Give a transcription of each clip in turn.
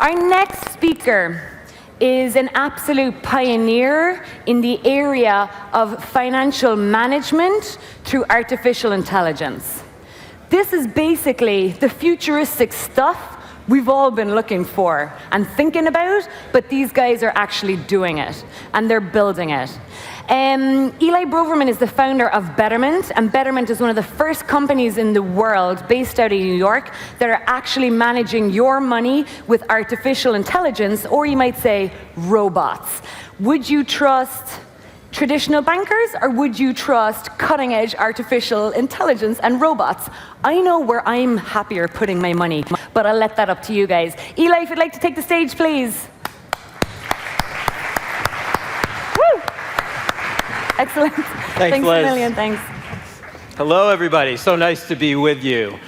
Our next speaker is an absolute pioneer in the area of financial management through artificial intelligence. This is basically the futuristic stuff we've all been looking for and thinking about, but these guys are actually doing it, and they're building it. Eli Boverman is the founder of Betterment, and Betterment is one of the first companies in the world based out of New York that are actually managing your money with artificial intelligence, or you might say robots. Would you trust traditional bankers, or would you trust cutting-edge artificial intelligence and robots? I know where I'm happier putting my money, but I'll let that up to you guys. Eli, if you'd like to take the stage, please. Woo! Excellent. Thanks, Liz. a million, thanks. Hello, everybody. So nice to be with you.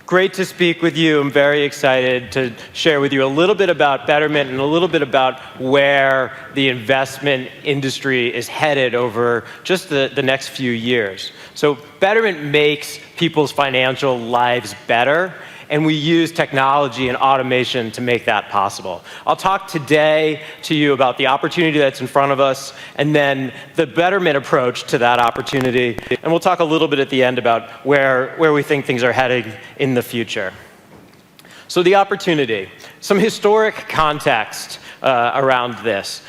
Great to speak with you. I'm very excited to share with you a little bit about Betterment and a little bit about where the investment industry is headed over just the next few years. So Betterment makes people's financial lives better, and we use technology and automation to make that possible. I'll talk today to you about the opportunity that's in front of us, and then the Betterment approach to that opportunity, and we'll talk a little bit at the end about where we think things are heading in the future. So the opportunity, some historic context around this.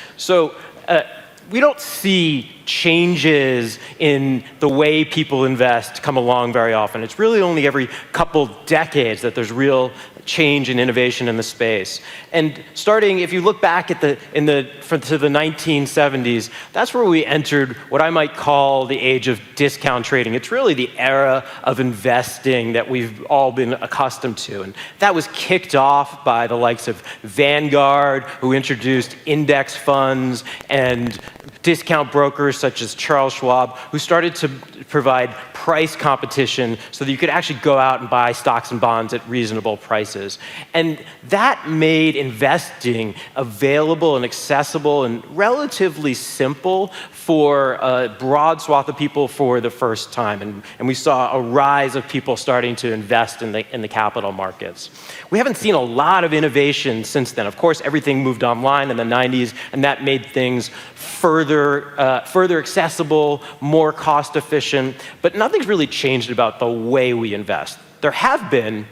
We don't see changes in the way people invest come along very often. It's really only every couple decades that there's real change and innovation in the space. And starting, if you look back at to the 1970s, that's where we entered what I might call the age of discount trading. It's really the era of investing that we've all been accustomed to. And that was kicked off by the likes of Vanguard, who introduced index funds, and discount brokers such as Charles Schwab, who started to provide price competition so that you could actually go out and buy stocks and bonds at reasonable prices. And that made investing available and accessible and relatively simple for a broad swath of people for the first time. And we saw a rise of people starting to invest in the capital markets. We haven't seen a lot of innovation since then. Of course, everything moved online in the 90s, and that made things further accessible, more cost efficient, but nothing's really changed about the way we invest. There have been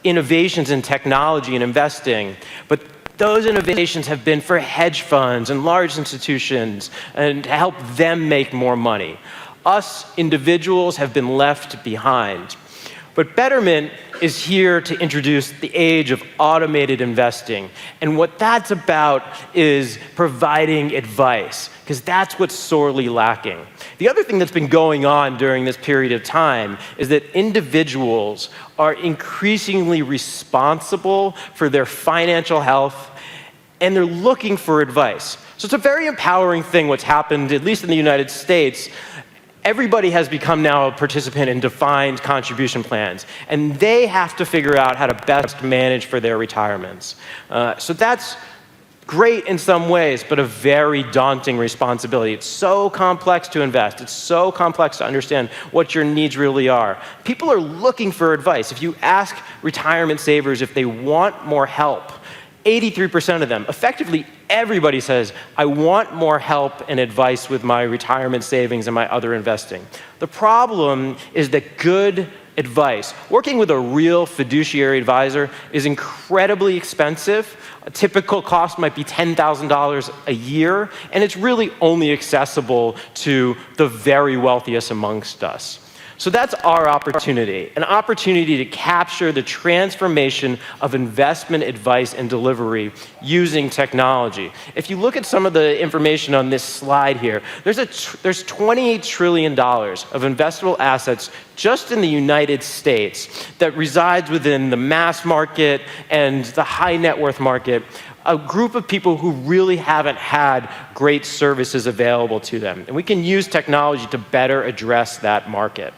innovations in technology and investing, but those innovations have been for hedge funds and large institutions and to help them make more money. Us individuals have been left behind. But Betterment is here to introduce the age of automated investing. And what that's about is providing advice, because that's what's sorely lacking. The other thing that's been going on during this period of time is that individuals are increasingly responsible for their financial health, and they're looking for advice. So it's a very empowering thing what's happened, at least in the United States. Everybody has become now a participant in defined contribution plans, and they have to figure out how to best manage for their retirements. So that's great in some ways, but a very daunting responsibility. It's so complex to invest. It's so complex to understand what your needs really are. People are looking for advice. If you ask retirement savers if they want more help, 83% of them, effectively everybody says, I want more help and advice with my retirement savings and my other investing. The problem is that good advice, working with a real fiduciary advisor, is incredibly expensive. A typical cost might be $10,000 a year, and it's really only accessible to the very wealthiest amongst us. So that's our opportunity, an opportunity to capture the transformation of investment advice and delivery using technology. If you look at some of the information on this slide here, there's $28 trillion of investable assets just in the United States that resides within the mass market and the high net worth market, a group of people who really haven't had great services available to them. And we can use technology to better address that market.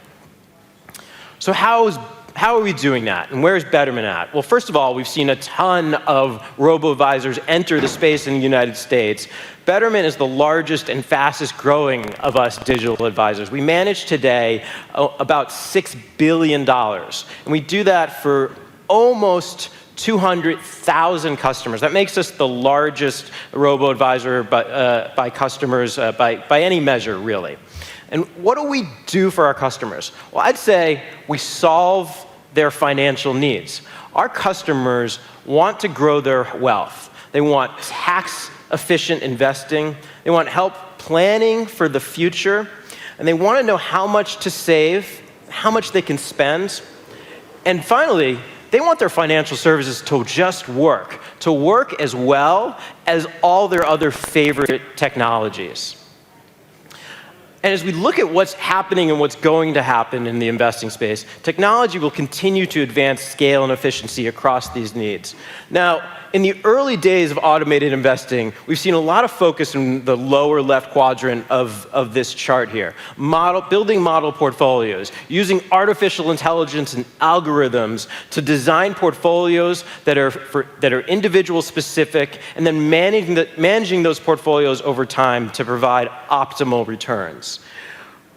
So how are we doing that? And where's Betterment at? Well, first of all, we've seen a ton of robo-advisors enter the space in the United States. Betterment is the largest and fastest growing of us digital advisors. We manage today about $6 billion. And we do that for almost 200,000 customers. That makes us the largest robo-advisor by customers by any measure, really. And what do we do for our customers? Well, I'd say we solve their financial needs. Our customers want to grow their wealth. They want tax-efficient investing. They want help planning for the future. And they want to know how much to save, how much they can spend. And finally, they want their financial services to just work, to work as well as all their other favorite technologies. And as we look at what's happening and what's going to happen in the investing space, technology will continue to advance scale and efficiency across these needs. Now, in the early days of automated investing, we've seen a lot of focus in the lower left quadrant of this chart here. Building model portfolios, using artificial intelligence and algorithms to design portfolios that are individual specific, and then managing those portfolios over time to provide optimal returns.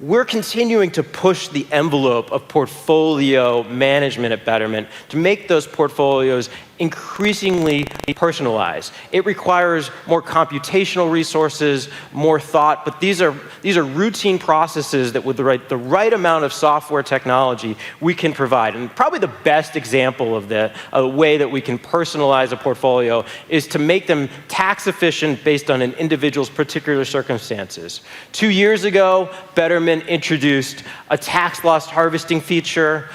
We're continuing to push the envelope of portfolio management at Betterment to make those portfolios increasingly personalized. It requires more computational resources, more thought, but these are routine processes that with the right amount of software technology we can provide. And probably the best example of the way that we can personalize a portfolio is to make them tax efficient based on an individual's particular circumstances. 2 years ago, Betterment introduced a tax loss harvesting feature.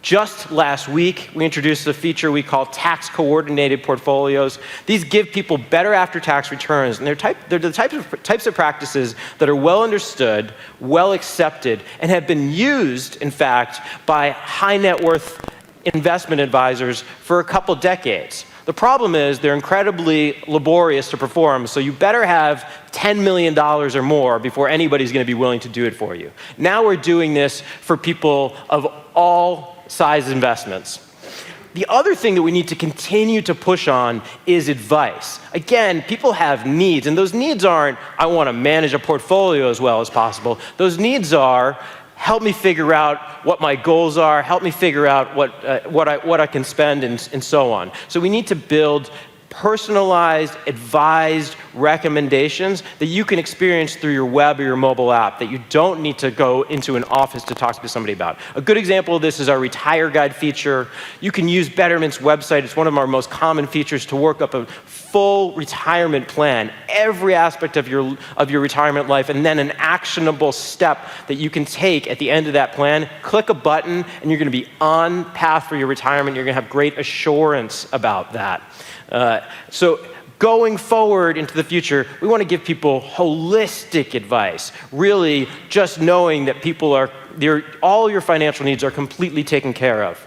Just last week, we introduced a feature we call tax-coordinated portfolios. These give people better after-tax returns, and they're the types of practices that are well understood, well accepted, and have been used, in fact, by high-net-worth investment advisors for a couple decades. The problem is they're incredibly laborious to perform, so you better have $10 million or more before anybody's going to be willing to do it for you. Now we're doing this for people of all size investments. The other thing that we need to continue to push on is advice. Again, people have needs, and those needs aren't, I want to manage a portfolio as well as possible. Those needs are, help me figure out what my goals are, help me figure out what I can spend, and so on. So we need to build personalized, advised recommendations that you can experience through your web or your mobile app that you don't need to go into an office to talk to somebody about. A good example of this is our Retire Guide feature. You can use Betterment's website. It's one of our most common features to work up a full retirement plan, every aspect of your retirement life, and then an actionable step that you can take at the end of that plan. Click a button, and you're going to be on path for your retirement. You're going to have great assurance about that. So going forward into the future, we want to give people holistic advice, really just knowing that all your financial needs are completely taken care of.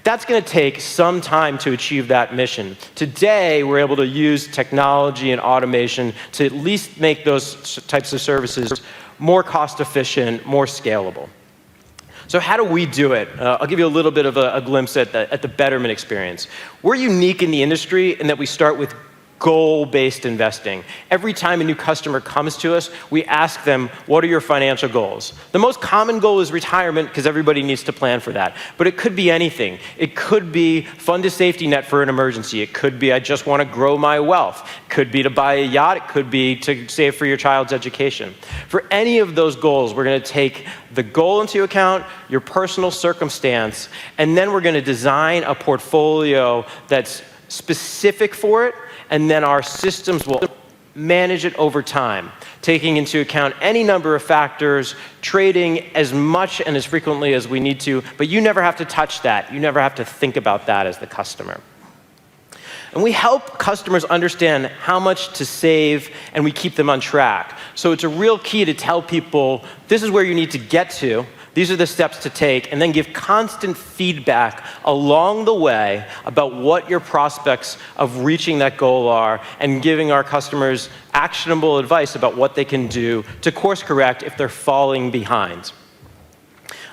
That's going to take some time to achieve that mission. Today, we're able to use technology and automation to at least make those types of services more cost-efficient, more scalable. So how do we do it? I'll give you a little bit of a glimpse at the Betterment experience. We're unique in the industry in that we start with goal-based investing. Every time a new customer comes to us, we ask them, what are your financial goals? The most common goal is retirement because everybody needs to plan for that. But it could be anything. It could be fund a safety net for an emergency. It could be I just want to grow my wealth. It could be to buy a yacht. It could be to save for your child's education. For any of those goals, we're going to take the goal into account, your personal circumstance, and then we're going to design a portfolio that's specific for it, and then our systems will manage it over time, taking into account any number of factors, trading as much and as frequently as we need to, but you never have to touch that. You never have to think about that as the customer. And we help customers understand how much to save, and we keep them on track. So it's a real key to tell people, this is where you need to get to, these are the steps to take, and then give constant feedback along the way about what your prospects of reaching that goal are, and giving our customers actionable advice about what they can do to course correct if they're falling behind.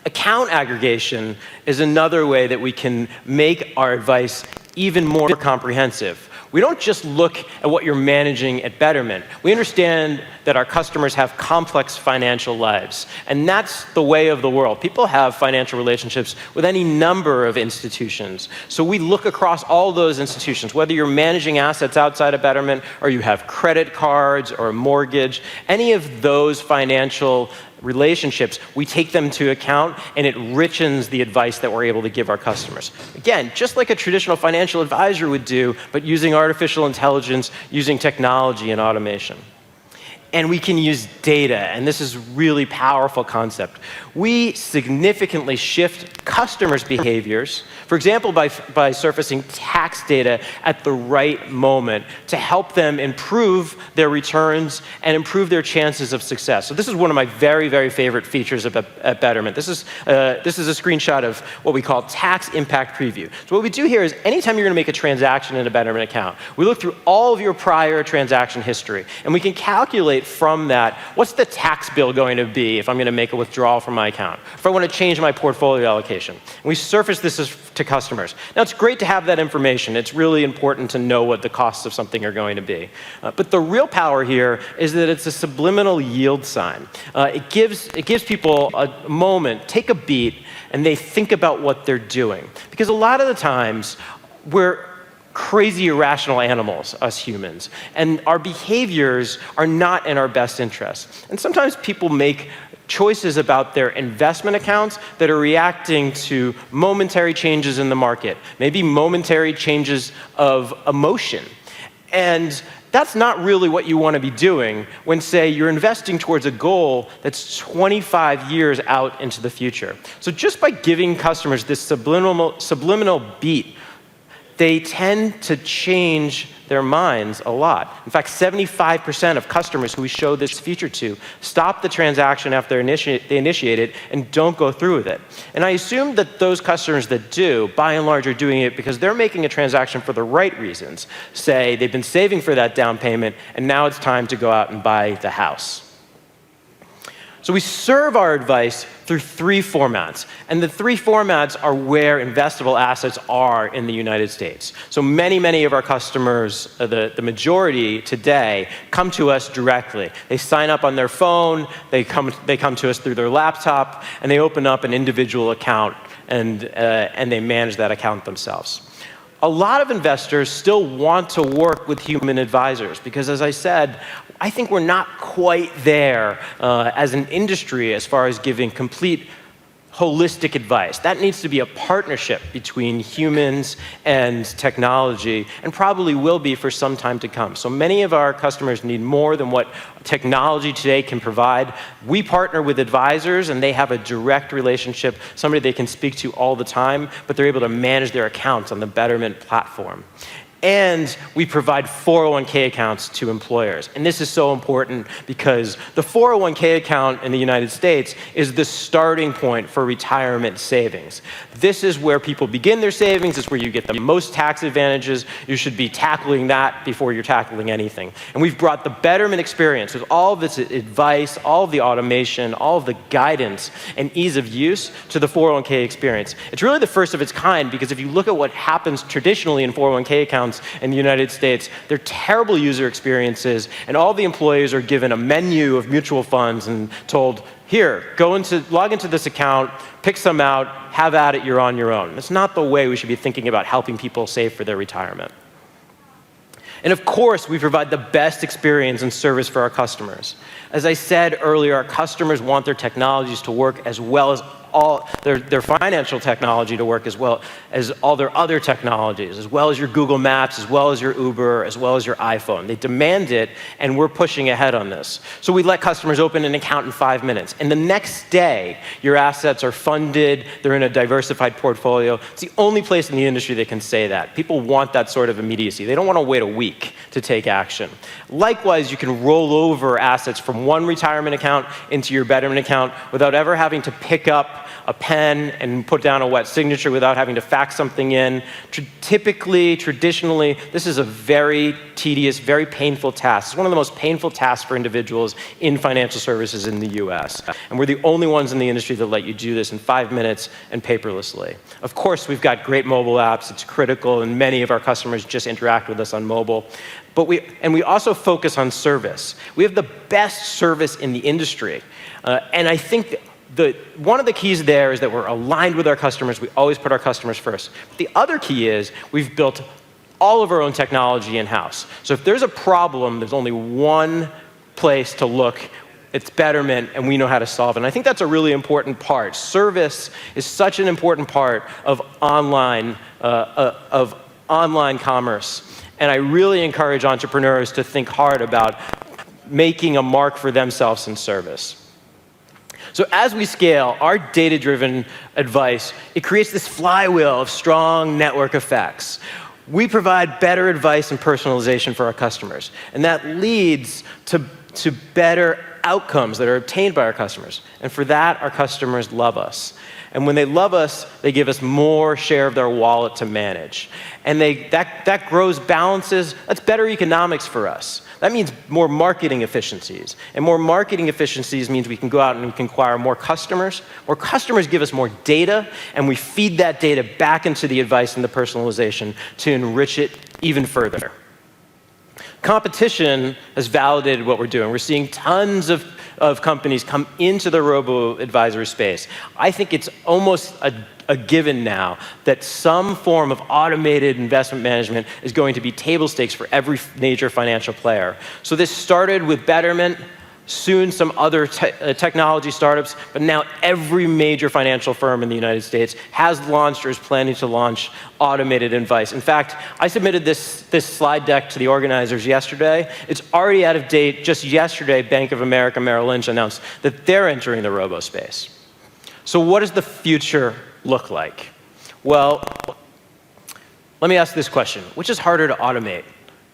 Account aggregation is another way that we can make our advice even more comprehensive. We don't just look at what you're managing at Betterment. We understand that our customers have complex financial lives, and that's the way of the world. People have financial relationships with any number of institutions. So we look across all those institutions, whether you're managing assets outside of Betterment or you have credit cards or a mortgage, any of those financial relationships, we take them into account, and it richens the advice that we're able to give our customers. Again, just like a traditional financial advisor would do, but using artificial intelligence, using technology and automation. And we can use data, and this is a really powerful concept. We significantly shift customers' behaviors, for example, by surfacing tax data at the right moment to help them improve their returns and improve their chances of success. So this is one of my very, very favorite features at Betterment. This is a screenshot of what we call tax impact preview. So what we do here is anytime you're going to make a transaction in a Betterment account, we look through all of your prior transaction history, and we can calculate from that, what's the tax bill going to be if I'm going to make a withdrawal from my account, if I want to change my portfolio allocation. And we surface this to customers. Now, it's great to have that information. It's really important to know what the costs of something are going to be. But the real power here is that it's a subliminal yield sign. It gives people a moment, take a beat, and they think about what they're doing. Because a lot of the times, we're crazy irrational animals, us humans, and our behaviors are not in our best interest. And sometimes people make choices about their investment accounts that are reacting to momentary changes in the market, maybe momentary changes of emotion. And that's not really what you want to be doing when, say, you're investing towards a goal that's 25 years out into the future. So just by giving customers this subliminal beat, they tend to change their minds a lot. In fact, 75% of customers who we show this feature to stop the transaction after they initiate it and don't go through with it. And I assume that those customers that do, by and large, are doing it because they're making a transaction for the right reasons. Say, they've been saving for that down payment, and now it's time to go out and buy the house. So we serve our advice through three formats, and the three formats are where investable assets are in the United States. So many of our customers, the majority today, come to us directly. They sign up on their phone, they come to us through their laptop, and they open up an individual account, and they manage that account themselves. A lot of investors still want to work with human advisors because, as I said, I think we're not quite there as an industry as far as giving complete holistic advice. That needs to be a partnership between humans and technology, and probably will be for some time to come. So many of our customers need more than what technology today can provide. We partner with advisors, and they have a direct relationship, somebody they can speak to all the time, but they're able to manage their accounts on the Betterment platform. And we provide 401k accounts to employers. And this is so important because the 401k account in the United States is the starting point for retirement savings. This is where people begin their savings. It's where you get the most tax advantages. You should be tackling that before you're tackling anything. And we've brought the Betterment experience with all of its advice, all of the automation, all of the guidance and ease of use to the 401k experience. It's really the first of its kind because if you look at what happens traditionally in 401k accounts in the United States, they're terrible user experiences, and all the employees are given a menu of mutual funds and told, here, log into this account, pick some out, have at it, you're on your own. That's not the way we should be thinking about helping people save for their retirement. And of course, we provide the best experience and service for our customers. As I said earlier, our customers want their technologies to work as well as all their financial technology to work as well as all their other technologies, as well as your Google Maps, as well as your Uber, as well as your iPhone. They demand it, and we're pushing ahead on this. So we let customers open an account in 5 minutes. And the next day, your assets are funded, they're in a diversified portfolio. It's the only place in the industry that can say that. People want that sort of immediacy. They don't want to wait a week to take action. Likewise, you can roll over assets from one retirement account into your Betterment account without ever having to pick up a pen and put down a wet signature without having to fax something in. Traditionally, this is a very tedious, very painful task. It's one of the most painful tasks for individuals in financial services in the US. And we're the only ones in the industry that let you do this in 5 minutes and paperlessly. Of course, we've got great mobile apps. It's critical, and many of our customers just interact with us on mobile. But we also focus on service. We have the best service in the industry. And I think one of the keys there is that we're aligned with our customers. We always put our customers first. The other key is we've built all of our own technology in-house. So if there's a problem, there's only one place to look. It's Betterment, and we know how to solve it. And I think that's a really important part. Service is such an important part of online commerce. And I really encourage entrepreneurs to think hard about making a mark for themselves in service. So as we scale, our data-driven advice, it creates this flywheel of strong network effects. We provide better advice and personalization for our customers, and that leads to better outcomes that are obtained by our customers. And for that, our customers love us. And when they love us, they give us more share of their wallet to manage. And that grows balances. That's better economics for us. That means more marketing efficiencies. And more marketing efficiencies means we can go out and we can acquire more customers. More customers give us more data, and we feed that data back into the advice and the personalization to enrich it even further. Competition has validated what we're doing. We're seeing tons of companies come into the robo-advisory space. I think it's almost a given now that some form of automated investment management is going to be table stakes for every major financial player. So this started with Betterment, soon some other technology startups, but now every major financial firm in the United States has launched or is planning to launch automated advice. In fact, I submitted this slide deck to the organizers yesterday. It's already out of date. Just yesterday, Bank of America Merrill Lynch announced that they're entering the robo space. So what does the future look like? Well, let me ask this question. Which is harder to automate?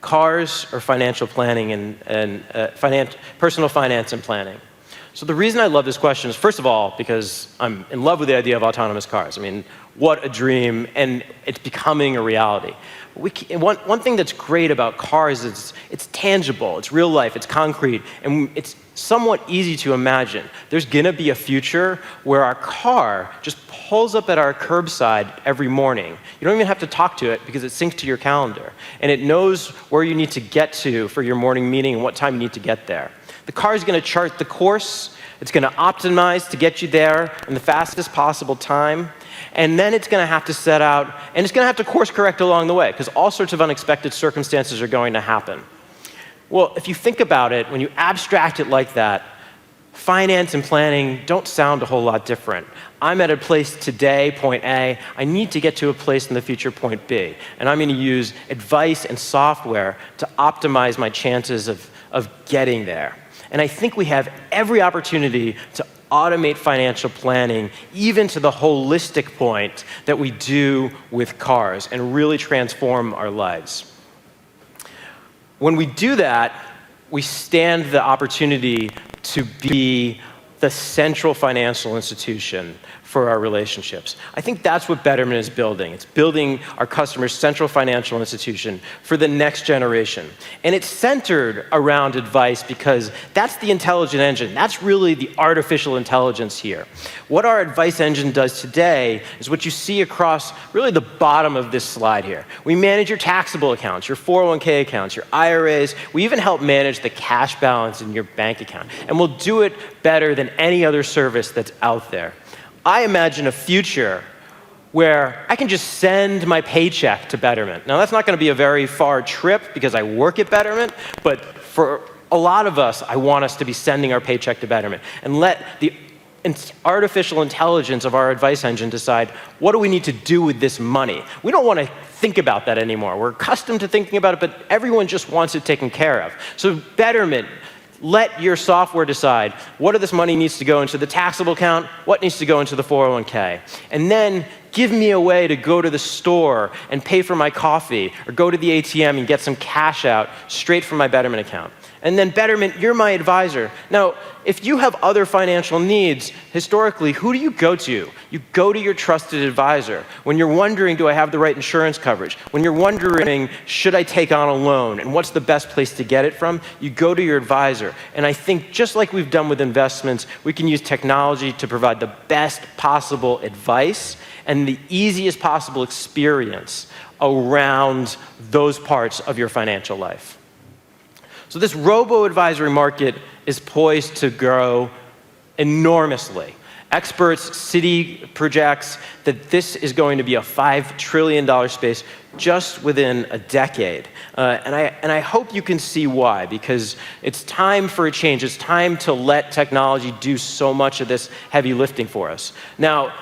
Cars or financial planning and personal finance and planning? So the reason I love this question is, first of all, because I'm in love with the idea of autonomous cars. I mean, what a dream, and it's becoming a reality. One thing that's great about cars is it's tangible, it's real life, it's concrete, and it's somewhat easy to imagine. There's gonna be a future where our car just pulls up at our curbside every morning. You don't even have to talk to it because it syncs to your calendar. And it knows where you need to get to for your morning meeting and what time you need to get there. The car is going to chart the course. It's going to optimize to get you there in the fastest possible time. And then it's going to have to set out, and it's going to have to course correct along the way because all sorts of unexpected circumstances are going to happen. Well, if you think about it, when you abstract it like that, finance and planning don't sound a whole lot different. I'm at a place today, point A. I need to get to a place in the future, point B. And I'm going to use advice and software to optimize my chances of getting there. And I think we have every opportunity to automate financial planning, even to the holistic point that we do with cars, and really transform our lives. When we do that, we stand the opportunity to be the central financial institution for our relationships. I think that's what Betterment is building. It's building our customers' central financial institution for the next generation. And it's centered around advice because that's the intelligent engine. That's really the artificial intelligence here. What our advice engine does today is what you see across really the bottom of this slide here. We manage your taxable accounts, your 401k accounts, your IRAs. We even help manage the cash balance in your bank account. And we'll do it better than any other service that's out there. I imagine a future where I can just send my paycheck to Betterment. Now, that's not going to be a very far trip because I work at Betterment, but for a lot of us, I want us to be sending our paycheck to Betterment and let the artificial intelligence of our advice engine decide, what do we need to do with this money? We don't want to think about that anymore. We're accustomed to thinking about it, but everyone just wants it taken care of. So Betterment, let your software decide what of this money needs to go into the taxable account, what needs to go into the 401k. And then give me a way to go to the store and pay for my coffee or go to the ATM and get some cash out straight from my Betterment account. And then Betterment, you're my advisor. Now, if you have other financial needs, historically, who do you go to? You go to your trusted advisor. When you're wondering, do I have the right insurance coverage? When you're wondering, should I take on a loan? And what's the best place to get it from? You go to your advisor. And I think just like we've done with investments, we can use technology to provide the best possible advice and the easiest possible experience around those parts of your financial life. So this robo-advisory market is poised to grow enormously. Experts, Citi projects that this is going to be a $5 trillion space just within a decade. And I hope you can see why, because it's time for a change. It's time to let technology do so much of this heavy lifting for us. Now,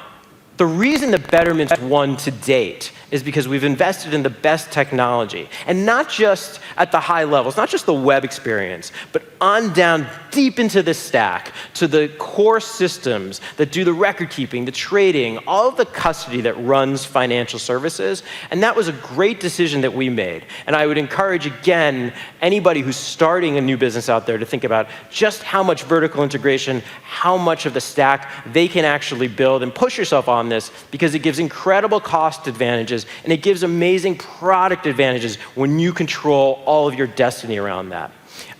the reason that Betterment's won to date is because we've invested in the best technology, and not just at the high levels, not just the web experience, but on down deep into the stack to the core systems that do the record keeping, the trading, all of the custody that runs financial services. And that was a great decision that we made. And I would encourage, again, anybody who's starting a new business out there to think about just how much vertical integration, how much of the stack they can actually build, and push yourself on this, because it gives incredible cost advantages and it gives amazing product advantages when you control all of your destiny around that.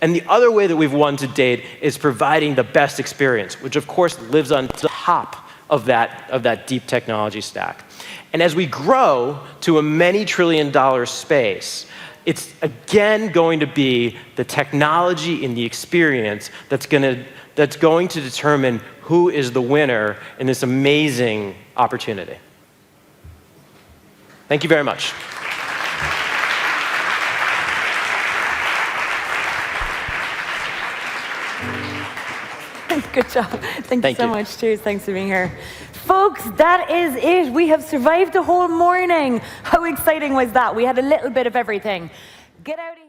And the other way that we've won to date is providing the best experience, which of course lives on top of that deep technology stack. And as we grow to a many trillion-dollar space, it's again going to be the technology and the experience that's going to determine who is the winner in this amazing opportunity. Thank you very much. Good job. Thank you so much. Cheers. Thanks for being here. Folks, that is it. We have survived the whole morning. How exciting was that? We had a little bit of everything. Get out of here.